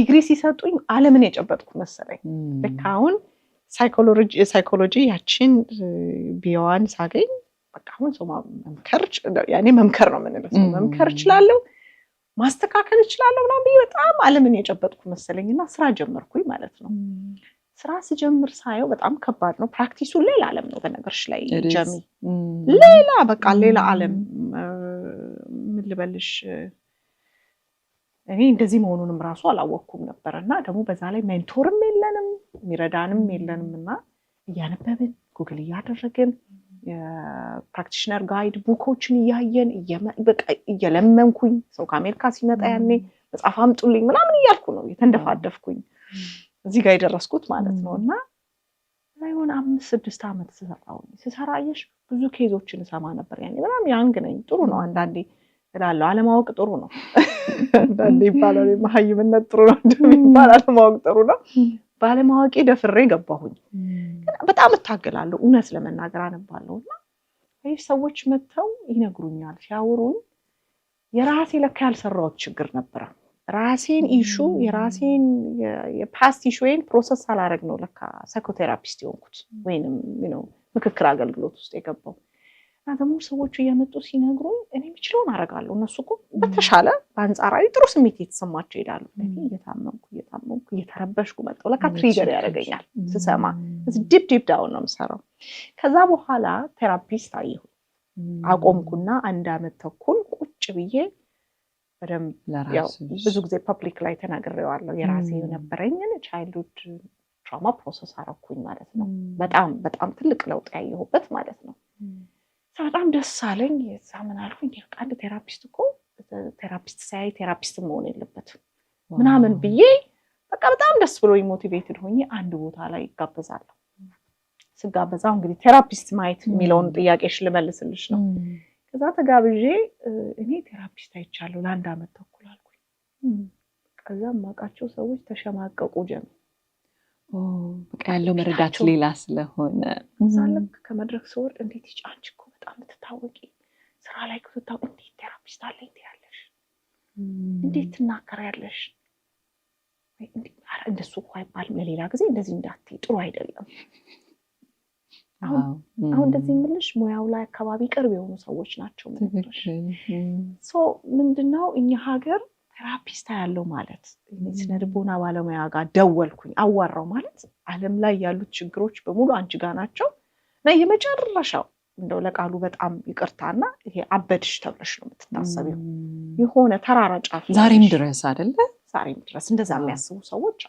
ዲግሪ ሲሰጡኝ ዓለምን የጨበጥኩ መሰለኝ። ልክ አሁን ሳይኮሎጂ ያችን ቢዋን ሳገኝ በቃ አሁን ሰው መምከር ያኔ መምከር ነው የምንለው ሰው መምከር እችላለሁ ማስተካከል እችላለሁ ምናምን ብዬ በጣም ዓለምን የጨበጥኩ መሰለኝና ስራ ጀመርኩኝ ማለት ነው። ስራ ስጀምር ሳየው በጣም ከባድ ነው። ፕራክቲሱ ሌላ ዓለም ነው በነገርሽ ላይ ጀሚ ሌላ በቃ ሌላ ዓለም ምን ልበልሽ እኔ እንደዚህ መሆኑንም ራሱ አላወቅኩም ነበርና ደግሞ በዛ ላይ ሜንቶርም የለንም የሚረዳንም የለንምና እያነበብን ጉግል እያደረግን የፕራክቲሽነር ጋይድ ቡኮችን እያየን እየለመንኩኝ ሰው ከአሜሪካ ሲመጣ ያኔ መጽሐፍ አምጡልኝ ምናምን እያልኩ ነው የተንደፋደፍኩኝ እዚህ ጋር የደረስኩት ማለት ነውና ላይሆን 5-6 ዓመት ስሰራየሽ ብዙ ኬዞችን ሰማ ነበር ያኔ በጣም ያንግ ነኝ ጥሩ ነው አንዳንዴ እላለሁ አለማወቅ ጥሩ ነው አንዳንዴ ይባላል መሀይምነት ጥሩ ነው እንደሚባል አለማወቅ ጥሩ ነው ባለማወቄ ደፍሬ ገባሁኝ በጣም እታገላለሁ እውነት ለመናገር አነባለሁና አይ ሰዎች መተው ይነግሩኛል ሲያወሩኝ የራሴ ለካ ያልሰራሁት ችግር ነበር ራሴን ኢሹ የራሴን የፓስት ኢሹን ፕሮሰስ አላረግ ነው ለካ ሳይኮቴራፒስት የሆንኩት ወይንም ምክክር አገልግሎት ውስጥ የገባው ደግሞ ሰዎች እየመጡ ሲነግሩኝ እኔ ምችለውን አረጋለሁ እነሱ እኮ በተሻለ በአንጻራዊ ጥሩ ስሜት የተሰማቸው ይላሉ እኔ እየታመምኩ እየተረበሽኩ መጣሁ ለካ ትሪገር ያደርገኛል ስሰማ ዲፕ ዳውን ነው የምሰራው ከዛ በኋላ ቴራፒስት አየሁ አቆምኩና 1 ዓመት ተኩል ቁጭ ብዬ በደንብ ያው ብዙ ጊዜ ፐብሊክ ላይ ተናግሬዋለሁ የራሴ የነበረኝን ቻይልድሁድ ትራውማ ፕሮሰስ አረኩኝ ማለት ነው በጣም ትልቅ ለውጥ ያየሁበት ማለት ነው በጣም ደስ አለኝ የዛምን አልኩኝ አንድ ቴራፒስት እኮ ቴራፒስት ሳይ ቴራፒስት መሆን የለበትም ምናምን ብዬ በቃ በጣም ደስ ብሎኝ ሞቲቬትድ ሆኜ አንድ ቦታ ላይ ጋበዛለሁ ስጋበዛው እንግዲህ ቴራፒስት ማይት የሚለውን ጥያቄሽ ልመልስልሽ ነው ከዛ ተጋብዤ እኔ ቴራፒስት አይቻለሁ ለ1 ዓመት ተኩል አልኩኝ ከዛ ማቃቸው ሰዎች ተሸማቀቁ ጀመሩ በቃ ያለው መረዳት ሌላ ስለሆነ ዛልክ ከመድረክ ሰወር እንዴት ይጫንችኩ በጣም ተታወቂ ስራ ላይ ከተታው እንዴት ቴራፒስት አለ ያለሽ እንዴት ትናከራለሽ እንደሱ አይባልም ለሌላ ጊዜ እንደዚህ እንዳትይ ጥሩ አይደለም አሁን እንደዚህ ምልሽ ሙያው ላይ አካባቢ ቅርብ የሆኑ ሰዎች ናቸው ማለት ሶ ምንድነው እኛ ሀገር ቴራፒስት ያለው ማለት ስነልቦና ባለሙያ ጋር ደወልኩኝ አዋራው ማለት ዓለም ላይ ያሉት ችግሮች በሙሉ አንቺ ጋር ናቸው እና የመጨረሻው እንደው ለቃሉ በጣም ይቅርታና ይሄ አበድሽ ተብለሽ ነው የምትታሰቢው የሆነ ተራራ ጫፍ ዛሬም ድረስ አይደለ ዛሬም ድረስ እንደዛ የሚያስቡ ሰዎች